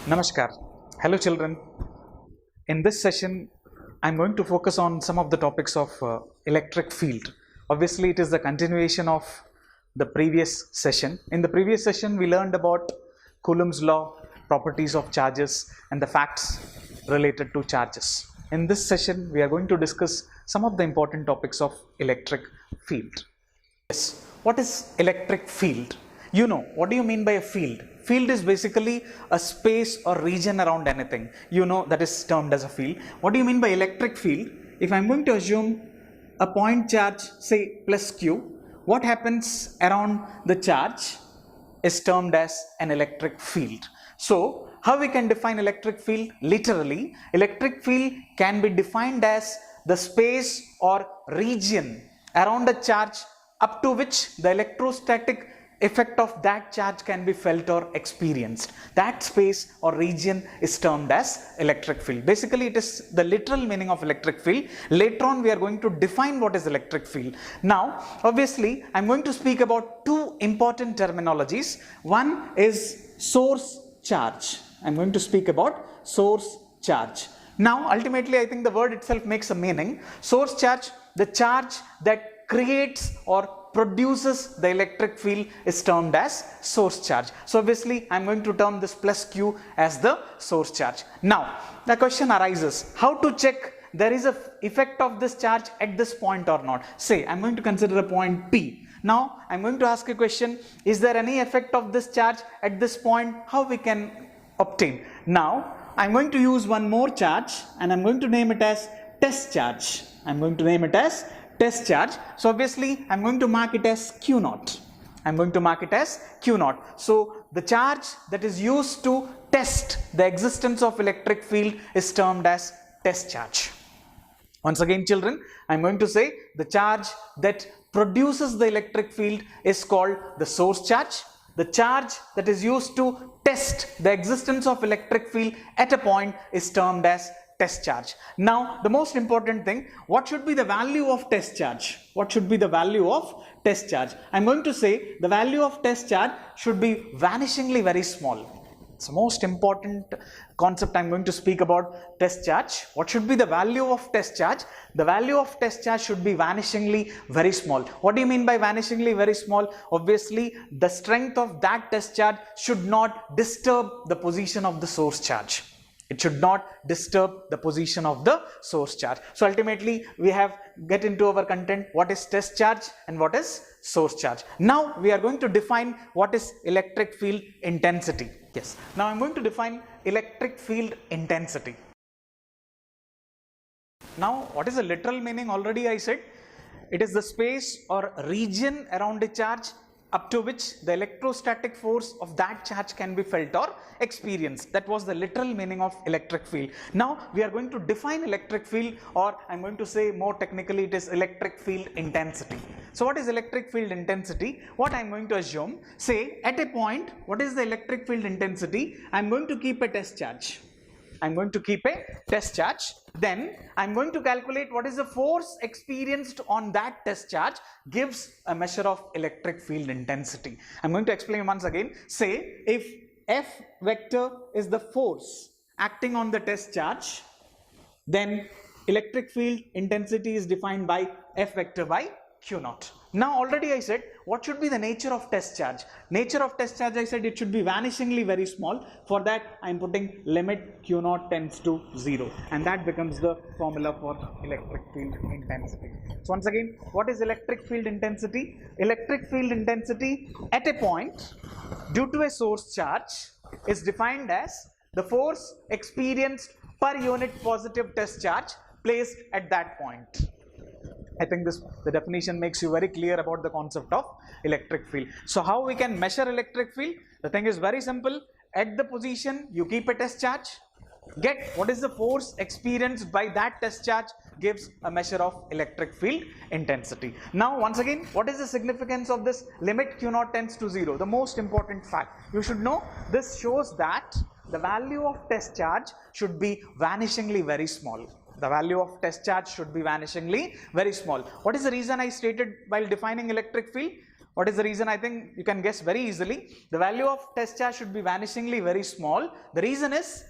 Namaskar. Hello children. In this session, I'm going to focus on some of the topics of electric field. Obviously, it is the continuation of the previous session. In the previous session, we learned about Coulomb's law, properties of charges, and the facts related to charges. In this session, we are going to discuss some of the important topics of electric field. Yes, what is electric field? You know, what do you mean by a field? Field is basically a space or region around anything. You know, that is termed as a field. What do you mean by electric field? If I'm going to assume a point charge, say plus Q, what happens around the charge is termed as an electric field. So, how we can define electric field? Literally, electric field can be defined as the space or region around a charge up to which the electrostatic effect of that charge can be felt or experienced. That space or region is termed as electric field. Basically, it is the literal meaning of electric field. Later on, we are going to define what is electric field. Now, obviously, I'm going to speak about two important terminologies. One is source charge. I'm going to speak about source charge. Now, ultimately, I think the word itself makes a meaning. Source charge, the charge that creates or produces the electric field is termed as source charge. So obviously I'm going to term this plus Q as the source charge. Now the question arises, how to check there is a effect of this charge at this point or not. Say I'm going to consider a point P. Now I'm going to ask a question, is there any effect of this charge at this point? How we can obtain? Now I'm going to use one more charge and I'm going to name it as test charge. I'm going to name it as test charge. So obviously I'm going to mark it as Q naught. I'm going to mark it as Q naught. So the charge that is used to test the existence of electric field is termed as test charge. Once again children, I'm going to say the charge that produces the electric field is called the source charge. The charge that is used to test the existence of electric field at a point is termed as test charge. Now, the most important thing, what should be the value of test charge? What should be the value of test charge? I'm going to say the value of test charge should be vanishingly very small. It's the most important concept I'm going to speak about test charge. What should be the value of test charge? The value of test charge should be vanishingly very small. What do you mean by vanishingly very small? Obviously, the strength of that test charge should not disturb the position of the source charge. It should not disturb the position of the source charge. So ultimately, we have get into our content, what is test charge and what is source charge. Now we are going to define what is electric field intensity. Yes. Now I'm going to define electric field intensity. Now what is the literal meaning? Already I said, it is the space or region around a charge up to which the electrostatic force of that charge can be felt or experienced. That was the literal meaning of electric field. Now we are going to define electric field, or I'm going to say more technically it is electric field intensity. So what is electric field intensity? What I'm going to assume, say at a point, what is the electric field intensity? I'm going to keep a test charge. I'm going to keep a test charge. Then I'm going to calculate what is the force experienced on that test charge gives a measure of electric field intensity. I'm going to explain once again. Say if F vector is the force acting on the test charge, then electric field intensity is defined by F vector by Q naught. Now already I said what should be the nature of test charge. Nature of test charge, I said it should be vanishingly very small. For that I am putting limit Q naught tends to 0, and that becomes the formula for electric field intensity. So once again, what is electric field intensity? Electric field intensity at a point due to a source charge is defined as the force experienced per unit positive test charge placed at that point. I think the definition makes you very clear about the concept of electric field. So how we can measure electric field? The thing is very simple. At the position, you keep a test charge, get what is the force experienced by that test charge gives a measure of electric field intensity. Now once again, what is the significance of this limit Q naught tends to 0? The most important fact you should know, this shows that the value of test charge should be vanishingly very small. The value of test charge should be vanishingly very small. What is the reason I stated while defining electric field? What is the reason? I think you can guess very easily. The value of test charge should be vanishingly very small. The reason is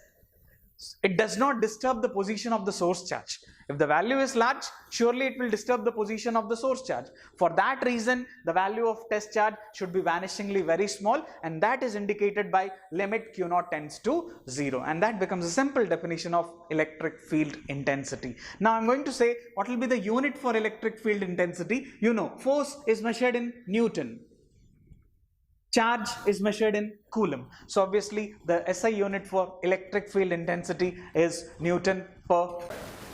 it does not disturb the position of the source charge. If the value is large, surely it will disturb the position of the source charge. For that reason, the value of test charge should be vanishingly very small, and that is indicated by limit Q naught tends to 0, and that becomes a simple definition of electric field intensity. Now I'm going to say what will be the unit for electric field intensity. You know, force is measured in Newton. Charge is measured in Coulomb. So obviously the SI unit for electric field intensity is Newton per.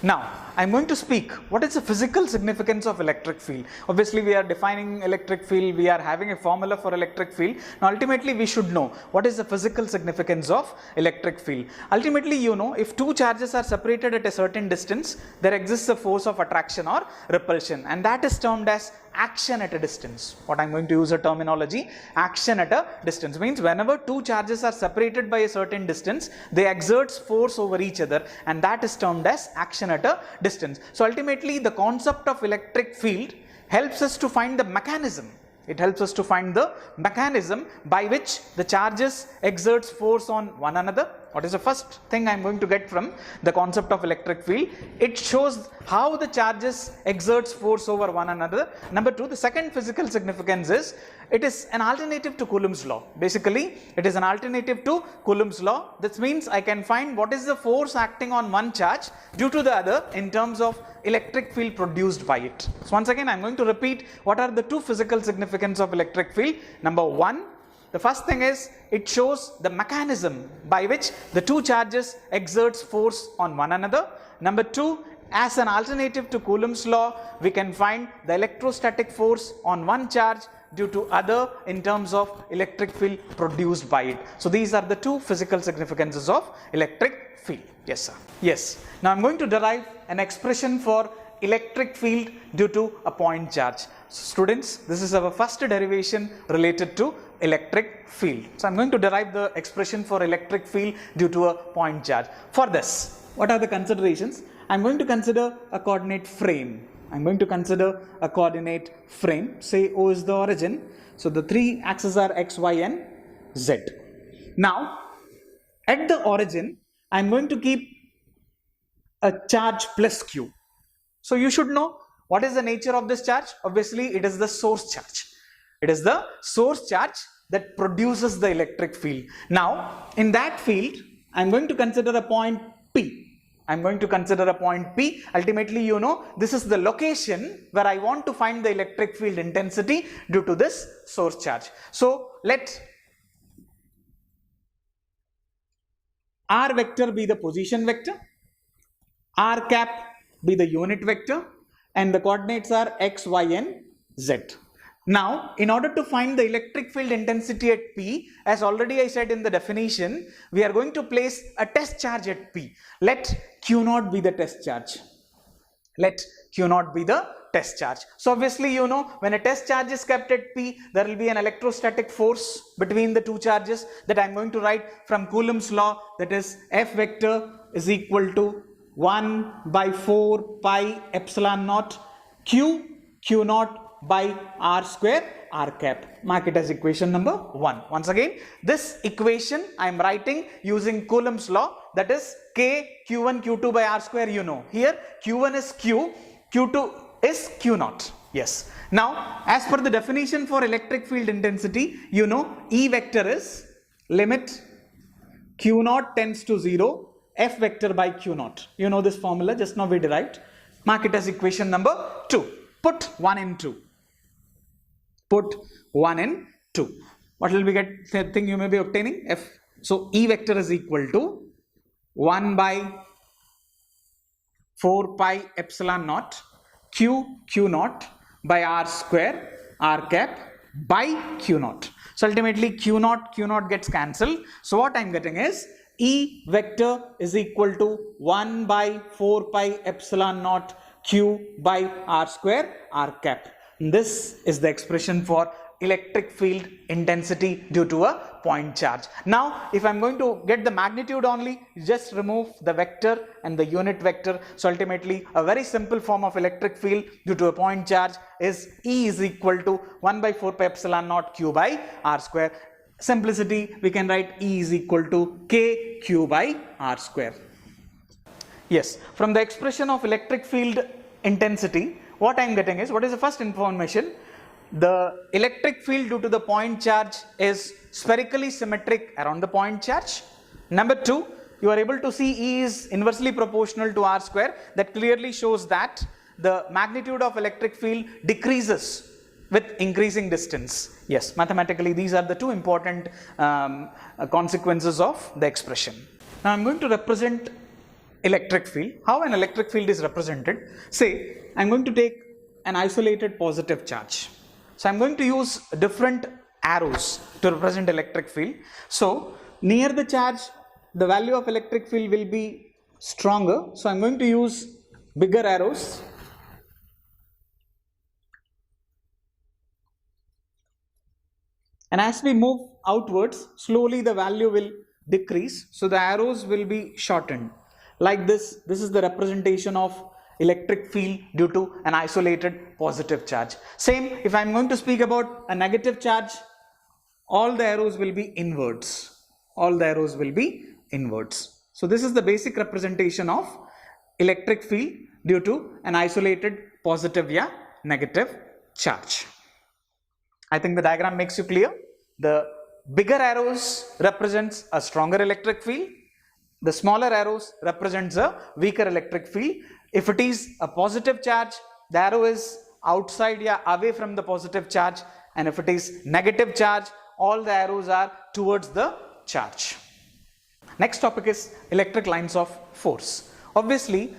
Now I'm going to speak what is the physical significance of electric field. Obviously we are defining electric field, we are having a formula for electric field. Now ultimately we should know what is the physical significance of electric field. Ultimately, you know, if two charges are separated at a certain distance, there exists a force of attraction or repulsion, and that is termed as action at a distance. What I'm going to use a terminology, action at a distance, means whenever two charges are separated by a certain distance, they exert force over each other, and that is termed as action at a distance. So ultimately the concept of electric field helps us to find the mechanism. It helps us to find the mechanism by which the charges exerts force on one another. What is the first thing I am going to get from the concept of electric field? It shows how the charges exerts force over one another. Number two, the second physical significance is it is an alternative to Coulomb's law. Basically, it is an alternative to Coulomb's law. This means I can find what is the force acting on one charge due to the other in terms of electric field produced by it. So once again, I am going to repeat what are the two physical significance of electric field. Number one, the first thing is it shows the mechanism by which the two charges exerts force on one another. Number two, as an alternative to Coulomb's law, we can find the electrostatic force on one charge due to other in terms of electric field produced by it. So these are the two physical significances of electric field. Yes, sir. Yes. Now I'm going to derive an expression for electric field due to a point charge. So students, this is our first derivation related to electric field. So I'm going to derive the expression for electric field due to a point charge. For this, what are the considerations? I'm going to consider a coordinate frame. Say O is the origin. So the three axes are X, Y and Z. Now at the origin, I'm going to keep a charge plus Q. So you should know what is the nature of this charge. Obviously it is the source charge. It is the source charge that produces the electric field. Now in that field, I'm going to consider a point P. Ultimately, you know, this is the location where I want to find the electric field intensity due to this source charge. So let R vector be the position vector, R cap be the unit vector, and the coordinates are X, Y and Z. Now, in order to find the electric field intensity at P, as already I said in the definition, we are going to place a test charge at P. Let Q naught be the test charge. So obviously, you know, when a test charge is kept at P, there will be an electrostatic force between the two charges that I am going to write from Coulomb's law, that is F vector is equal to 1 by 4 pi epsilon naught Q naught by R square R cap. Mark it as equation number 1. Once again, this equation I am writing using Coulomb's law, that is K Q1 Q2 by R square. You know, here Q1 is Q, Q2 is Q naught. Yes. Now, as per the definition for electric field intensity, you know, E vector is limit Q naught tends to 0, F vector by Q naught. You know this formula, just now we derived. Mark it as equation number 2. Put 1 in 2. What will we get? Same thing you may be obtaining F. So E vector is equal to 1 by 4 pi epsilon naught Q naught by R square R cap by Q naught. So ultimately Q naught gets cancelled. So what I am getting is E vector is equal to 1 by 4 pi epsilon naught Q by R square R cap. This is the expression for electric field intensity due to a point charge. Now, if I'm going to get the magnitude only, just remove the vector and the unit vector. So ultimately, a very simple form of electric field due to a point charge is E is equal to 1 by 4 pi epsilon naught Q by R square. Simplicity, we can write E is equal to K Q by R square. Yes, from the expression of electric field intensity, what I am getting is, what is the first information? The electric field due to the point charge is spherically symmetric around the point charge. Number 2, you are able to see E is inversely proportional to R square. That clearly shows that the magnitude of electric field decreases with increasing distance. Yes, mathematically these are the two important consequences of the expression. Now I am going to represent electric field. How an electric field is represented? Say, I am going to take an isolated positive charge. So I am going to use different arrows to represent electric field. So near the charge, the value of electric field will be stronger. So I am going to use bigger arrows. And as we move outwards, slowly the value will decrease. So the arrows will be shortened. Like this is the representation of electric field due to an isolated positive charge. Same, if I am going to speak about a negative charge, all the arrows will be inwards. All the arrows will be inwards. So this is the basic representation of electric field due to an isolated positive or negative charge. I think the diagram makes you clear. The bigger arrows represents a stronger electric field. The smaller arrows represents a weaker electric field. If it is a positive charge, the arrow is outside or away from the positive charge, and if it is negative charge, all the arrows are towards the charge. Next topic is electric lines of force. Obviously,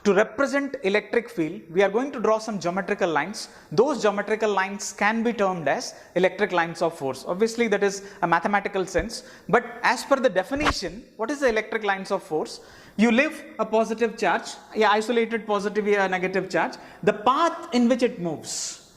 to represent electric field, we are going to draw some geometrical lines. Those geometrical lines can be termed as electric lines of force. Obviously, that is a mathematical sense. But as per the definition, what is the electric lines of force? You leave a positive charge, isolated positive or negative charge. The path in which it moves,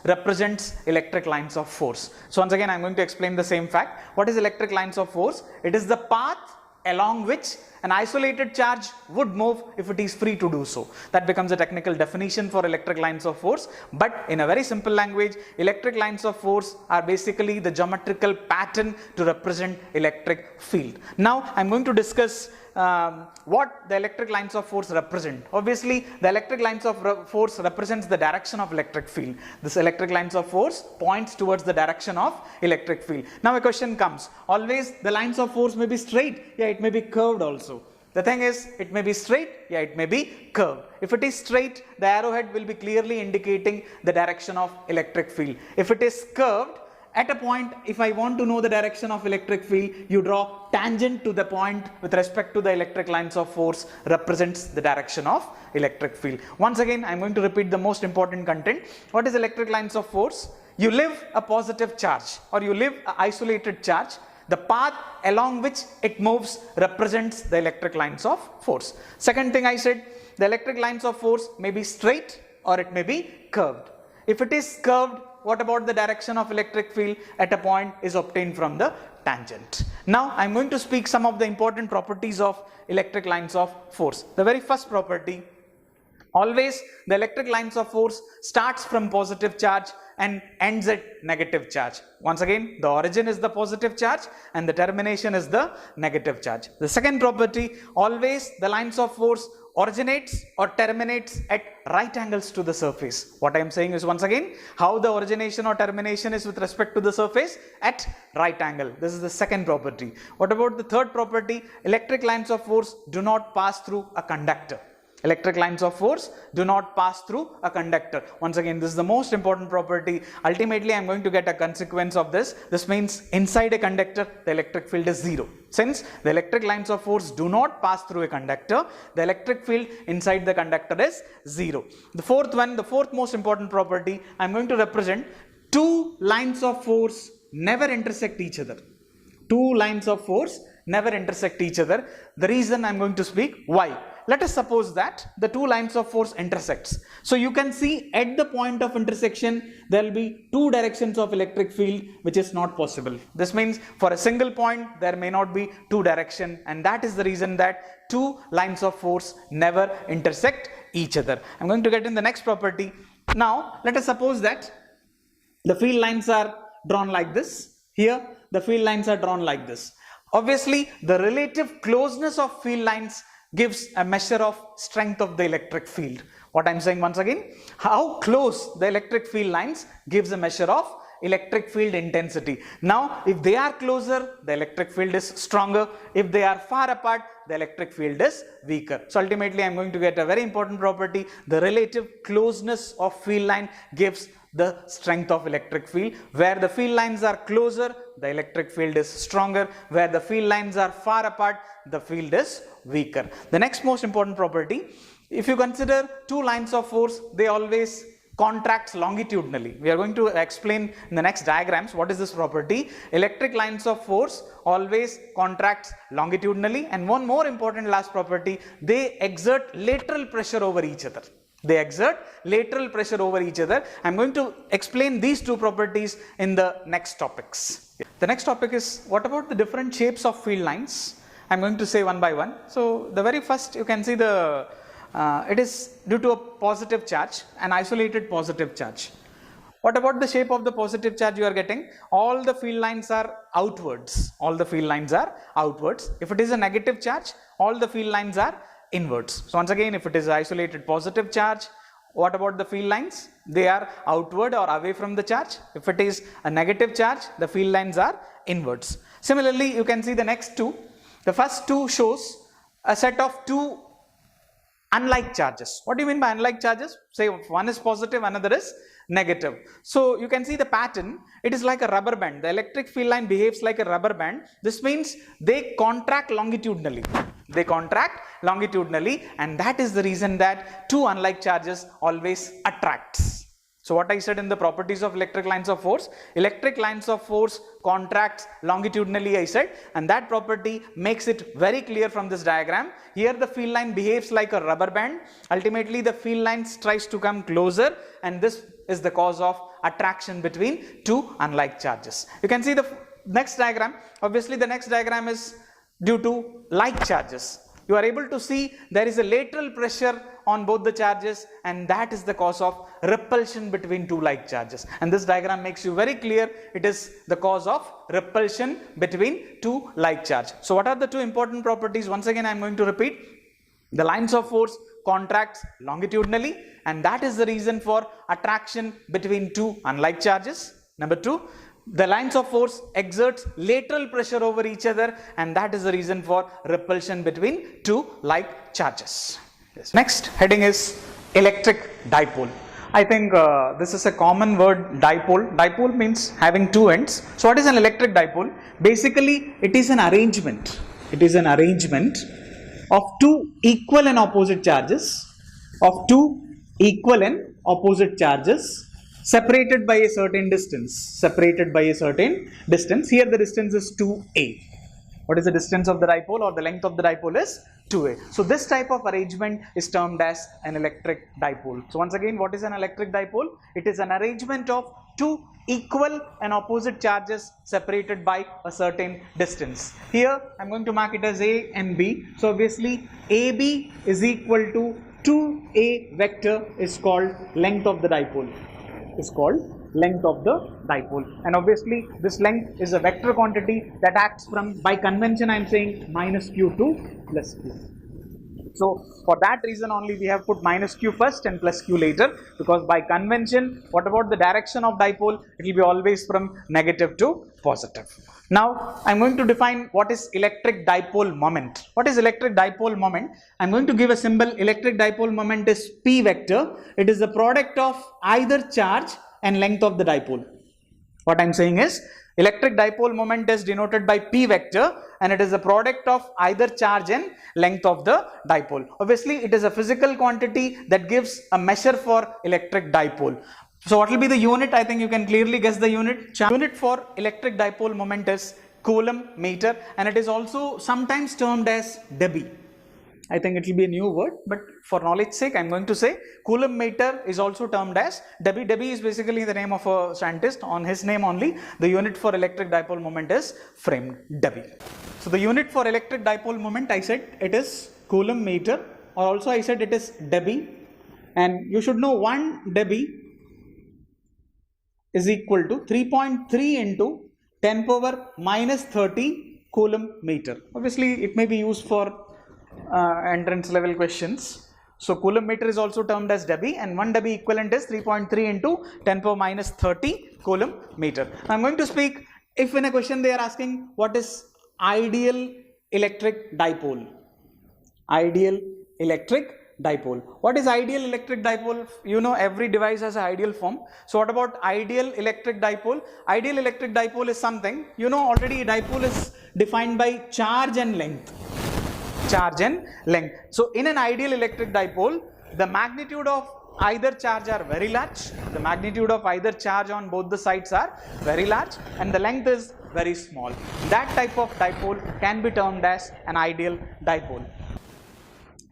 represents electric lines of force. So once again, I am going to explain the same fact. What is electric lines of force? It is the path along which an isolated charge would move if it is free to do so. That becomes a technical definition for electric lines of force. But in a very simple language, electric lines of force are basically the geometrical pattern to represent electric field. Now I am going to discuss what the electric lines of force represent. Obviously, the electric lines of force represents the direction of electric field. This electric lines of force points towards the direction of electric field. Now a question comes, always the lines of force may be straight, it may be curved also. The thing is, it may be straight, it may be curved. If it is straight, the arrowhead will be clearly indicating the direction of electric field. If it is curved, at a point, if I want to know the direction of electric field, you draw tangent to the point with respect to the electric lines of force represents the direction of electric field. Once again, I am going to repeat the most important content. What is electric lines of force? You leave a positive charge or you leave an isolated charge. The path along which it moves represents the electric lines of force. Second thing I said, the electric lines of force may be straight or it may be curved. If it is curved, what about the direction of electric field at a point is obtained from the tangent. Now I am going to speak some of the important properties of electric lines of force. The very first property, always the electric lines of force starts from positive charge and ends at negative charge. Once again, the origin is the positive charge and the termination is the negative charge. The second property, always the lines of force originates or terminates at right angles to the surface. What I am saying is, once again, how the origination or termination is with respect to the surface at right angle. This is the second property. What about the third property? Electric lines of force do not pass through a conductor. Electric lines of force do not pass through a conductor. Once again, this is the most important property. Ultimately, I am going to get a consequence of this. This means inside a conductor, the electric field is zero. Since the electric lines of force do not pass through a conductor, the electric field inside the conductor is zero. The fourth one, the fourth most important property, I am going to represent two lines of force never intersect each other. Two lines of force never intersect each other. The reason I am going to speak, why? let us suppose that the two lines of force intersects. So you can see at the point of intersection, there will be two directions of electric field, which is not possible. This means for a single point, there may not be two direction, and that is the reason that two lines of force never intersect each other. I'm going to get in the next property. Now, let us suppose that the field lines are drawn like this. Here, the field lines are drawn like this. Obviously, the relative closeness of field lines gives a measure of strength of the electric field. What I'm saying once again, how close the electric field lines gives a measure of electric field intensity. Now, if they are closer, the electric field is stronger. If they are far apart, the electric field is weaker. So ultimately, I'm going to get a very important property. The relative closeness of field line gives the strength of electric field. Where the field lines are closer, the electric field is stronger. Where the field lines are far apart, the field is weaker. The next most important property, if you consider two lines of force, they always contracts longitudinally. We are going to explain in the next diagrams what is this property. Electric lines of force always contracts longitudinally, and one more important last property, they exert lateral pressure over each other. They exert lateral pressure over each other. I'm going to explain these two properties in the next topics. The next topic is, what about the different shapes of field lines? I'm going to say one by one. So the very first, you can see the it is due to a positive charge, an isolated positive charge. What about the shape of the positive charge you are getting? All the field lines are outwards. All the field lines are outwards. If it is a negative charge, all the field lines are inwards. So once again, if it is isolated positive charge, what about the field lines? They are outward or away from the charge. If it is a negative charge, the field lines are inwards. Similarly, you can see the next two. The first two shows a set of two unlike charges. What do you mean by unlike charges? Say one is positive, another is negative. So you can see the pattern. It is like a rubber band. The electric field line behaves like a rubber band. This means they contract longitudinally. They contract longitudinally, and that is the reason that two unlike charges always attracts. So what I said in the properties of electric lines of force contracts longitudinally, I said, and that property makes it very clear from this diagram. Here the field line behaves like a rubber band. Ultimately the field line tries to come closer, and this is the cause of attraction between two unlike charges. You can see the next diagram. Obviously the next diagram is due to like charges. You are able to see there is a lateral pressure on both the charges, and that is the cause of repulsion between two like charges. And this diagram makes you very clear it is the cause of repulsion between two like charge. So what are the two important properties? Once again, I am going to repeat. The lines of force contracts longitudinally, and that is the reason for attraction between two unlike charges. Number two, the lines of force exerts lateral pressure over each other, and that is the reason for repulsion between two like charges. Yes. Next heading is electric dipole. I think this is a common word, dipole. Dipole means having two ends. So what is an electric dipole? Basically, it is an arrangement. It is an arrangement of two equal and opposite charges, separated by a certain distance. Here the distance is 2a. What is the distance of the dipole, or the length of the dipole is 2a. So this type of arrangement is termed as an electric dipole. So once again, what is an electric dipole? It is an arrangement of two equal and opposite charges separated by a certain distance. Here I am going to mark it as A and B. So obviously AB is equal to 2a vector is called length of the dipole. And obviously this length is a vector quantity that acts from, by convention I am saying, minus q to plus q. So for that reason only we have put minus q first and plus q later, because by convention, what about the direction of dipole? It will be always from negative to positive. Now I am going to define what is electric dipole moment. What is electric dipole moment? I am going to give a symbol. Electric dipole moment is P vector. It is the product of either charge and length of the dipole. What I am saying is, electric dipole moment is denoted by P vector, and it is a product of either charge and length of the dipole. Obviously it is a physical quantity that gives a measure for electric dipole. So what will be the unit? I think you can clearly guess the unit. Unit for electric dipole moment is coulomb meter, and it is also sometimes termed as debye. I think it will be a new word, but for knowledge sake, I'm going to say Coulomb meter is also termed as Debye. Debye is basically the name of a scientist. On his name only, the unit for electric dipole moment is framed Debye. So the unit for electric dipole moment, I said it is Coulomb meter, or also I said it is Debye. And you should know 1 Debye is equal to 3.3 into 10 power minus 30 Coulomb meter. Obviously, it may be used for entrance level questions. So Coulomb meter is also termed as Debye, and 1 Debye equivalent is 3.3 into 10 power minus 30 Coulomb meter. I'm going to speak, if in a question they are asking what is ideal electric dipole. Ideal electric dipole. What is ideal electric dipole? You know, every device has an ideal form. So what about ideal electric dipole? Ideal electric dipole is something, you know, already dipole is defined by charge and length. Charge and length. So in an ideal electric dipole, the magnitude of either charge are very large. The magnitude of either charge on both the sides are very large, and the length is very small. That type of dipole can be termed as an ideal dipole.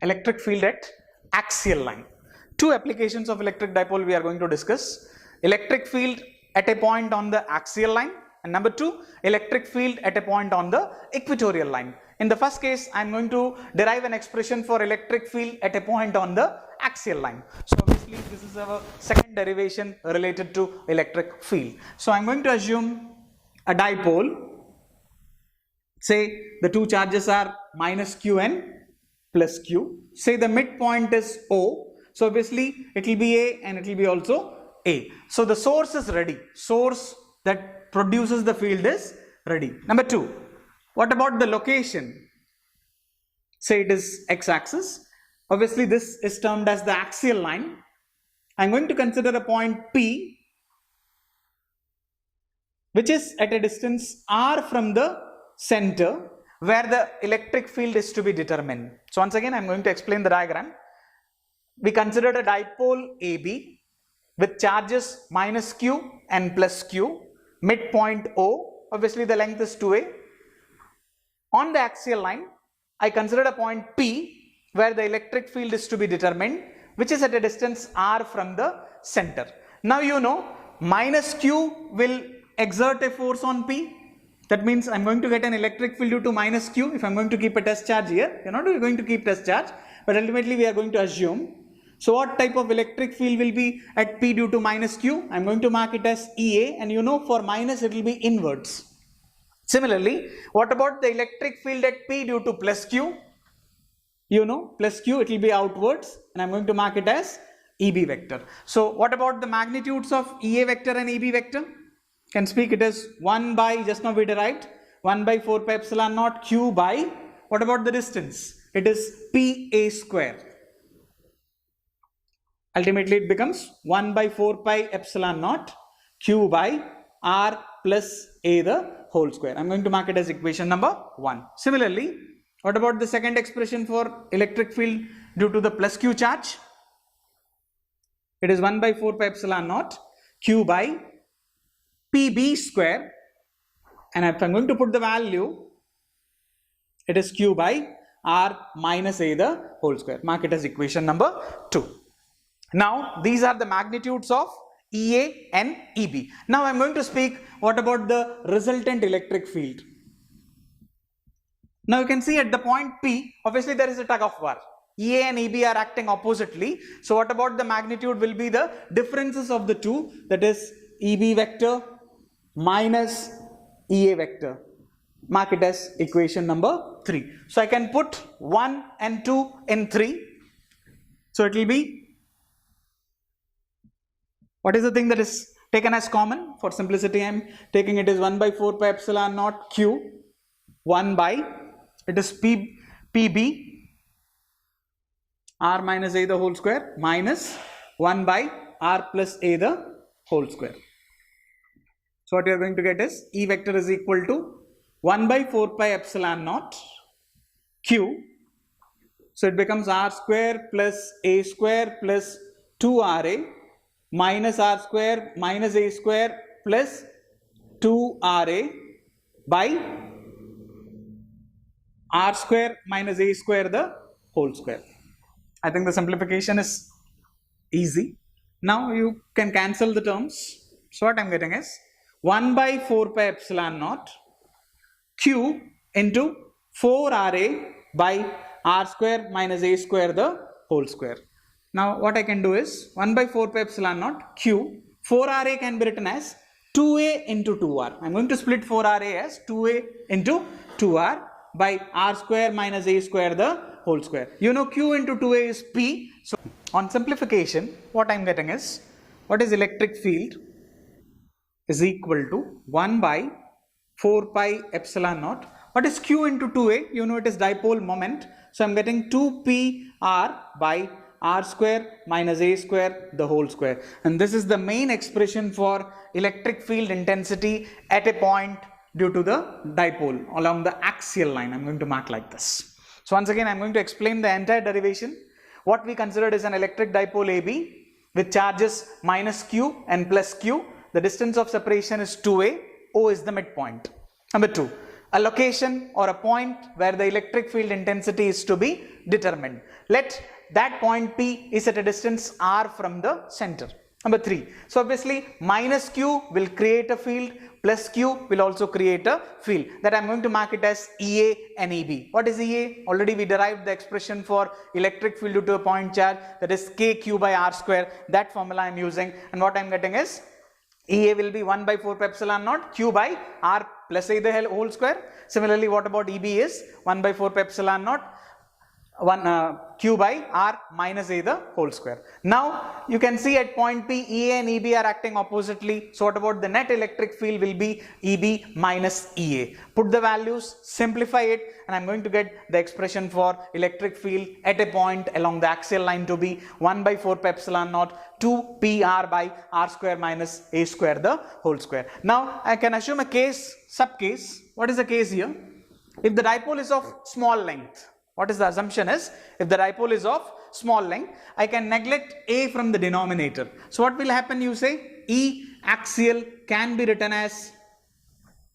Electric field at axial line. Two applications of electric dipole we are going to discuss. Electric field at a point on the axial line, and number 2, electric field at a point on the equatorial line. In the first case, I am going to derive an expression for electric field at a point on the axial line. So obviously this is our second derivation related to electric field. So I am going to assume a dipole. Say the two charges are minus q and plus q. Say the midpoint is O. So obviously it will be A and it will be also A. So the source is ready. Source that produces the field is ready. Number 2. What about the location? Say it is x-axis. Obviously this is termed as the axial line. I'm going to consider a point P, which is at a distance r from the center, where the electric field is to be determined. So once again, I'm going to explain the diagram. We considered a dipole AB with charges minus q and plus q, midpoint O. Obviously the length is 2a. On the axial line, I considered a point P where the electric field is to be determined, which is at a distance r from the center. Now you know minus q will exert a force on P. That means I'm going to get an electric field due to minus q if I'm going to keep a test charge here. You're not going to keep test charge, but ultimately we are going to assume. So what type of electric field will be at P due to minus q? I'm going to mark it as EA, and you know for minus it will be inwards. Similarly, what about the electric field at P due to plus q? You know, plus q, it will be outwards, and I'm going to mark it as EB vector. So what about the magnitudes of EA vector and EB vector? Can speak it as 1 by, just now we derived, 1 by 4 pi epsilon naught q by, what about the distance? It is PA square. Ultimately it becomes 1 by 4 pi epsilon naught q by r plus a the whole square. I'm going to mark it as equation number 1. Similarly, what about the second expression for electric field due to the plus q charge? It is 1 by 4 pi epsilon naught q by PB square, and if I'm going to put the value, it is q by r minus a the whole square. Mark it as equation number 2. Now these are the magnitudes of EA and EB. Now I'm going to speak what about the resultant electric field. Now you can see at the point P, obviously there is a tug of war. EA and EB are acting oppositely. So what about the magnitude will be the differences of the two, that is EB vector minus EA vector. Mark it as equation number 3. So I can put 1 and 2 in 3. So it will be, what is the thing that is taken as common? For simplicity I am taking it as 1 by 4 pi epsilon naught q, 1 by, it is PB r minus a the whole square minus 1 by r plus a the whole square. So what you are going to get is E vector is equal to 1 by 4 pi epsilon naught q. So it becomes r square plus a square plus 2ra minus r square minus a square plus 2ra by r square minus a square the whole square. I think the simplification is easy. Now you can cancel the terms. So what I'm getting is 1 by 4 pi epsilon naught q into 4RA by R square minus A square the whole square. Now what I can do is 1 by 4 pi epsilon naught q, 4RA can be written as 2A into 2R. I'm going to split 4RA as 2A into 2R by R square minus A square the whole square. You know q into 2A is P. So on simplification, what I'm getting is, what is electric field is equal to 1 by 4 pi epsilon naught. What is q into 2A? You know it is dipole moment. So I'm getting 2pr by R square minus A square the whole square. And this is the main expression for electric field intensity at a point due to the dipole along the axial line. I'm going to mark like this. So once again, I'm going to explain the entire derivation. What we considered is an electric dipole AB with charges minus q and plus q. The distance of separation is 2A. O is the midpoint. Number 2, a location or a point where the electric field intensity is to be determined. Let that point P is at a distance r from the center. Number 3, so obviously minus q will create a field, plus q will also create a field. That I'm going to mark it as EA and EB. What is EA? Already we derived the expression for electric field due to a point charge, that is kq by r square. That formula I'm using, and what I'm getting is EA will be 1 by 4 pi epsilon naught q by r plus A the whole square. Similarly, what about EB is 1 by 4 pi epsilon naught q by r minus A the whole square. Now you can see at point P, EA and EB are acting oppositely. So what about the net electric field will be EB minus EA. Put the values, simplify it, and I'm going to get the expression for electric field at a point along the axial line to be 1 by 4 pi epsilon naught 2 PR by R square minus A square the whole square. Now I can assume a case, sub case. What is the case here? If the dipole is of small length, what is the assumption is, if the dipole is of small length, I can neglect A from the denominator. So what will happen, you say, E axial can be written as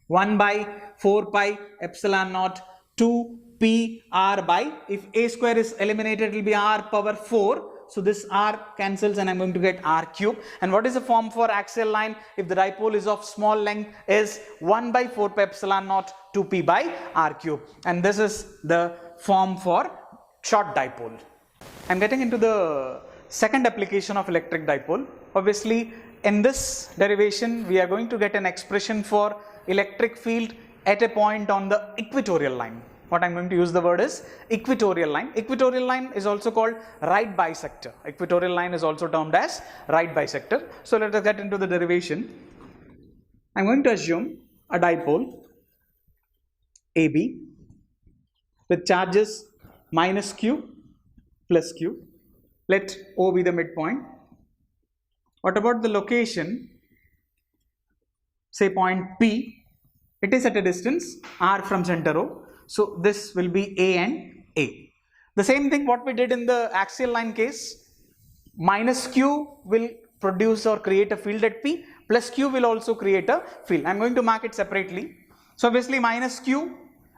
1 by 4 pi epsilon naught 2 P R by, if A square is eliminated, it will be R power 4. So this R cancels and I'm going to get R cube. And what is the form for axial line if the dipole is of small length is 1 by 4 pi epsilon naught 2P by R cube. And this is the form for short dipole. I'm getting into the second application of electric dipole. Obviously, in this derivation, we are going to get an expression for electric field at a point on the equatorial line. What I'm going to use the word is equatorial line. Equatorial line is also called right bisector. Equatorial line is also termed as right bisector. So let us get into the derivation. I'm going to assume a dipole AB with charges minus q plus q. Let O be the midpoint. What about the location? Say point P. It is at a distance r from center O. So this will be A and A. The same thing what we did in the axial line case. Minus q will produce or create a field at P. Plus q will also create a field. I'm going to mark it separately. So obviously minus q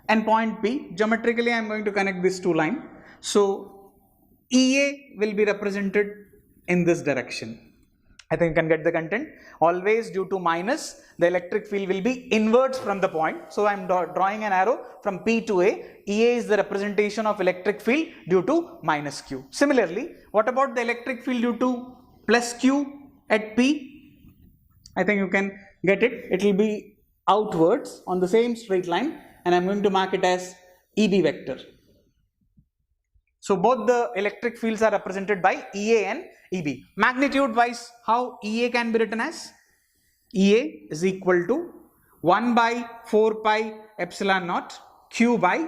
and point P, geometrically I am going to connect these two lines. So EA will be represented in this direction. I think you can get the content. Always due to minus, the electric field will be inwards from the point. So I am drawing an arrow from P to A. EA is the representation of electric field due to minus Q. Similarly, what about the electric field due to plus Q at P? I think you can get it. It will be outwards on the same straight line. And I'm going to mark it as EB vector. So both the electric fields are represented by EA and EB. Magnitude wise, how EA can be written as? EA is equal to 1 by 4 pi epsilon naught Q by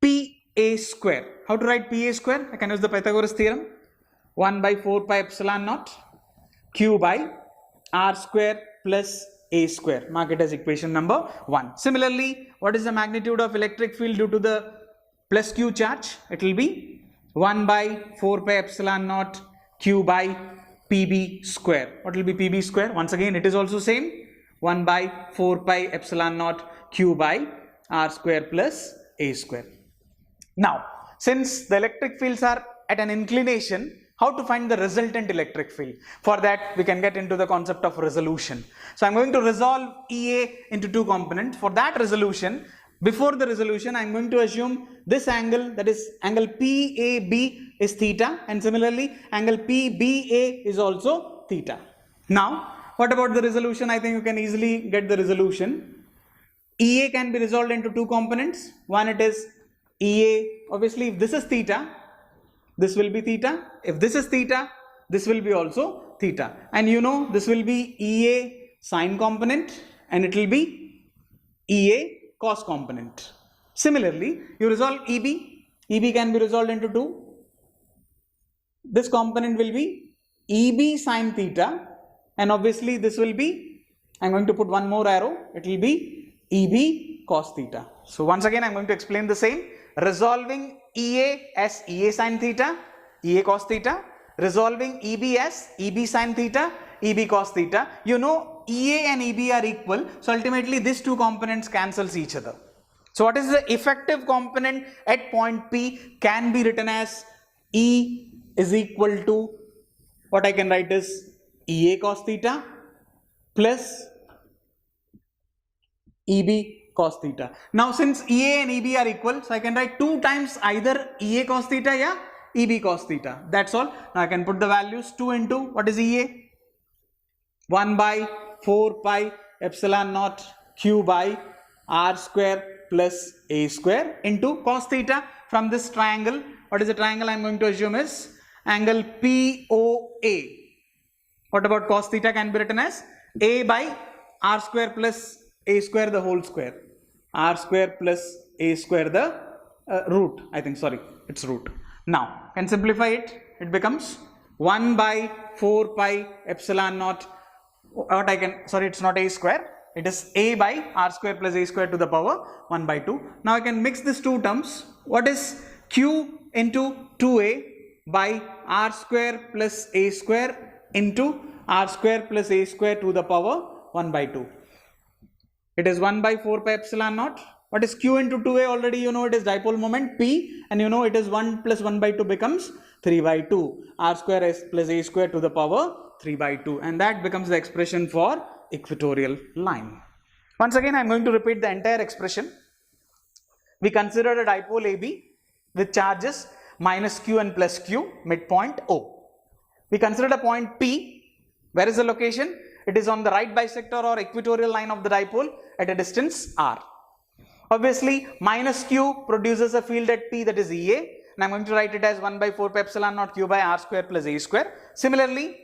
PA square. How to write PA square? I can use the Pythagoras theorem. 1 by 4 pi epsilon naught Q by R square plus A square. Mark it as equation number 1. Similarly, what is the magnitude of electric field due to the plus Q charge? It will be 1 by 4 pi epsilon naught Q by PB square. What will be PB square? Once again, it is also same. 1 by 4 pi epsilon naught Q by R square plus A square. Now, since the electric fields are at an inclination, how to find the resultant electric field? For that, we can get into the concept of resolution. So I'm going to resolve EA into two components. For that resolution, before the resolution, I'm going to assume this angle, that is angle PAB is theta, and similarly angle PBA is also theta. Now, what about the resolution? I think you can easily get the resolution. EA can be resolved into two components. One, it is EA, obviously if this is theta, this will be theta. If this is theta, this will be also theta. And you know this will be EA sine component and it will be EA cos component. Similarly, you resolve EB. EB can be resolved into two. This component will be EB sine theta, and obviously this will be, I'm going to put one more arrow, it will be EB cos theta. So once again I'm going to explain the same. Resolving EA as EA sine theta, EA cos theta. Resolving EB as EB sine theta, EB cos theta. You know EA and EB are equal, so ultimately these two components cancels each other. So what is the effective component at point P can be written as E is equal to, what I can write is EA cos theta plus EB cos theta. Now since EA and EB are equal, so I can write 2 times either EA cos theta or EB cos theta. That's all. Now I can put the values 2 into, what is EA? 1 by 4 pi epsilon naught q by r square plus a square into cos theta from this triangle. What is the triangle I'm going to assume is angle POA. What about cos theta can be written as a by r square plus a square the whole square. R square plus a square the root. I think, sorry, it's root. Now, can simplify it. It becomes 1 by 4 pi epsilon naught. What I can, sorry, it's not a square. It is a by r square plus a square to the power 1 by 2. Now I can mix these two terms. What is q into 2a by r square plus a square into r square plus a square to the power 1 by 2. It is 1 by 4 pi epsilon naught. What is q into 2a? Already you know it is dipole moment P, and you know it is 1 plus 1 by 2 becomes 3 by 2. R square s plus a square to the power 3 by 2, and that becomes the expression for equatorial line. Once again I am going to repeat the entire expression. We considered a dipole AB with charges minus q and plus q, midpoint O. We considered a point P. Where is the location? It is on the right bisector or equatorial line of the dipole at a distance r. Obviously minus q produces a field at P, that is EA, and I am going to write it as 1 by 4 pi epsilon naught q by r square plus a square. Similarly,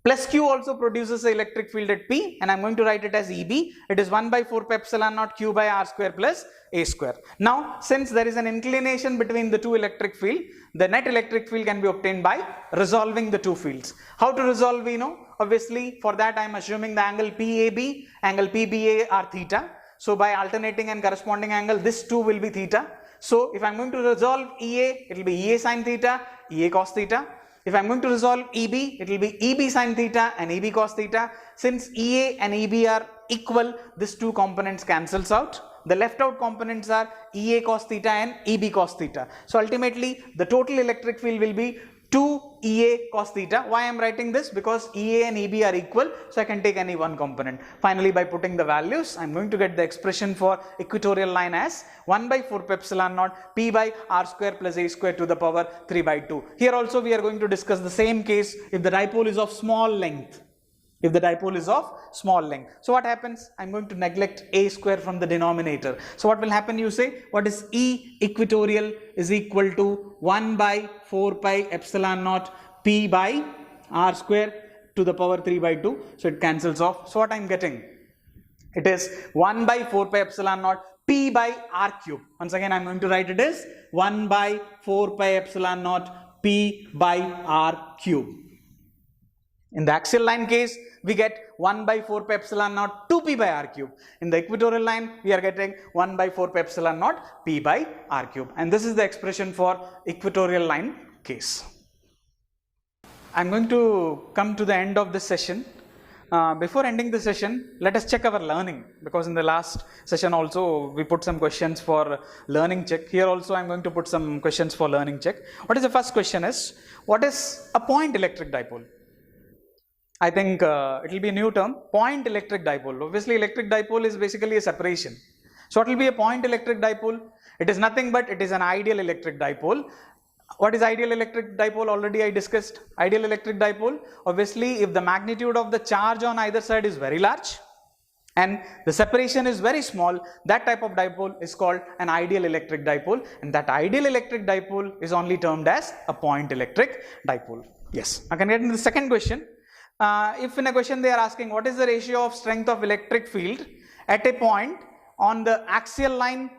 plus q also produces an electric field at P, and I am going to write it as EB. It is 1 by 4 pi epsilon naught q by r square plus a square. Now since there is an inclination between the two electric field, the net electric field can be obtained by resolving the two fields. How to resolve we know. Obviously for that I am assuming the angle PAB, angle PBA are theta. So by alternating and corresponding angle, this two will be theta. So if I am going to resolve EA, it will be EA sin theta, EA cos theta. If I am going to resolve EB, it will be EB sin theta and EB cos theta. Since EA and EB are equal, these two components cancels out. The left out components are EA cos theta and EB cos theta. So ultimately the total electric field will be 2 EA cos theta. Why I am writing this? Because EA and EB are equal, so I can take any one component. Finally, by putting the values, I am going to get the expression for equatorial line as 1 by 4 pi epsilon naught P by r square plus a square to the power 3 by 2. Here also we are going to discuss the same case if the dipole is of small length. If the dipole is of small length. So what happens? I am going to neglect a square from the denominator. So what will happen? You say, what is E equatorial is equal to 1 by 4 pi epsilon naught P by r square to the power 3 by 2. So it cancels off. So what I am getting? It is 1 by 4 pi epsilon naught P by r cube. Once again I am going to write it as 1 by 4 pi epsilon naught P by r cube. In the axial line case, we get 1 by 4 pi epsilon naught 2p by r cube. In the equatorial line, we are getting 1 by 4 pi epsilon naught p by r cube. And this is the expression for equatorial line case. I am going to come to the end of this session. Before ending the session, let us check our learning, because in the last session also we put some questions for learning check. Here also I am going to put some questions for learning check. What is the first question is, what is a point electric dipole? I think it will be a new term, point electric dipole. Obviously electric dipole is basically a separation. So what will be a point electric dipole? It is nothing but it is an ideal electric dipole. What is ideal electric dipole? Already I discussed. Ideal electric dipole, obviously if the magnitude of the charge on either side is very large and the separation is very small, that type of dipole is called an ideal electric dipole, and that ideal electric dipole is only termed as a point electric dipole. Yes. I can get into the second question. If in a question they are asking what is the ratio of strength of electric field at a point on the axial line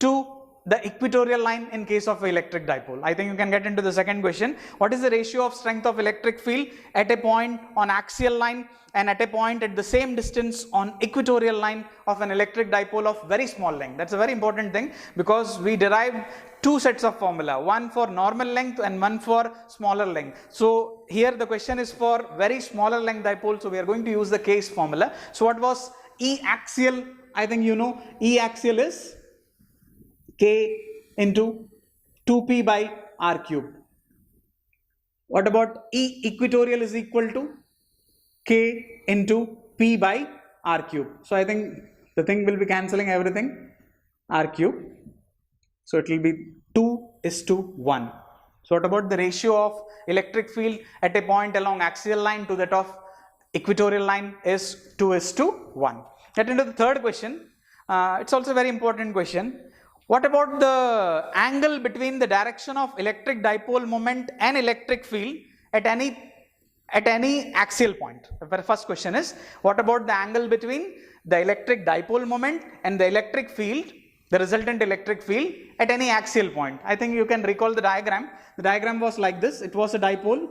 to the equatorial line in case of electric dipole. I think you can get into the second question. What is the ratio of strength of electric field at a point on axial line and at a point at the same distance on equatorial line of an electric dipole of very small length? That's a very important thing, because we derived two sets of formula, one for normal length and one for smaller length. So here the question is for very smaller length dipole, so we are going to use the case formula. So what was E axial? I think you know E axial is K into 2p by r cube. What about E equatorial is equal to K into p by r cube. So I think the thing will be cancelling everything, r cube. So it will be 2:1. So what about the ratio of electric field at a point along axial line to that of equatorial line is 2:1. Get into the third question. It's also a very important question. What about the angle between the direction of electric dipole moment and electric field at any axial point? The first question is, what about the angle between the electric dipole moment and the electric field, the resultant electric field at any axial point? I think you can recall the diagram. The diagram was like this. It was a dipole.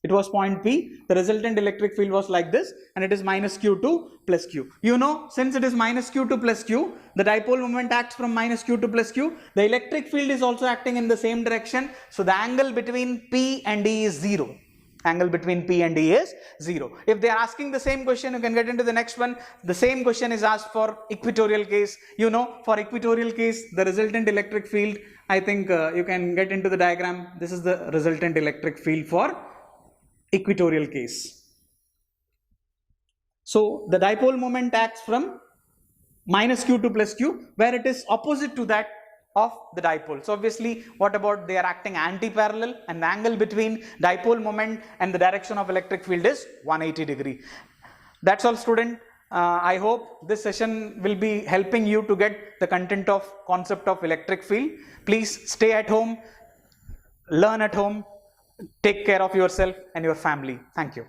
It was point P, the resultant electric field was like this, and it is minus Q2 plus Q. You know, since it is minus Q2 plus Q, the dipole moment acts from minus Q2 plus Q. The electric field is also acting in the same direction. So the angle between P and D is 0. Angle between P and D is 0. If they are asking the same question, you can get into the next one. The same question is asked for equatorial case. You know, for equatorial case, the resultant electric field, I think you can get into the diagram. This is the resultant electric field for equatorial case. So the dipole moment acts from minus Q2 plus Q, where it is opposite to that of the dipole. So obviously, what about they are acting anti-parallel, and the angle between dipole moment and the direction of electric field is 180 degree. That's all, student. I hope this session will be helping you to get the content of concept of electric field. Please stay at home, learn at home, take care of yourself and your family. Thank you.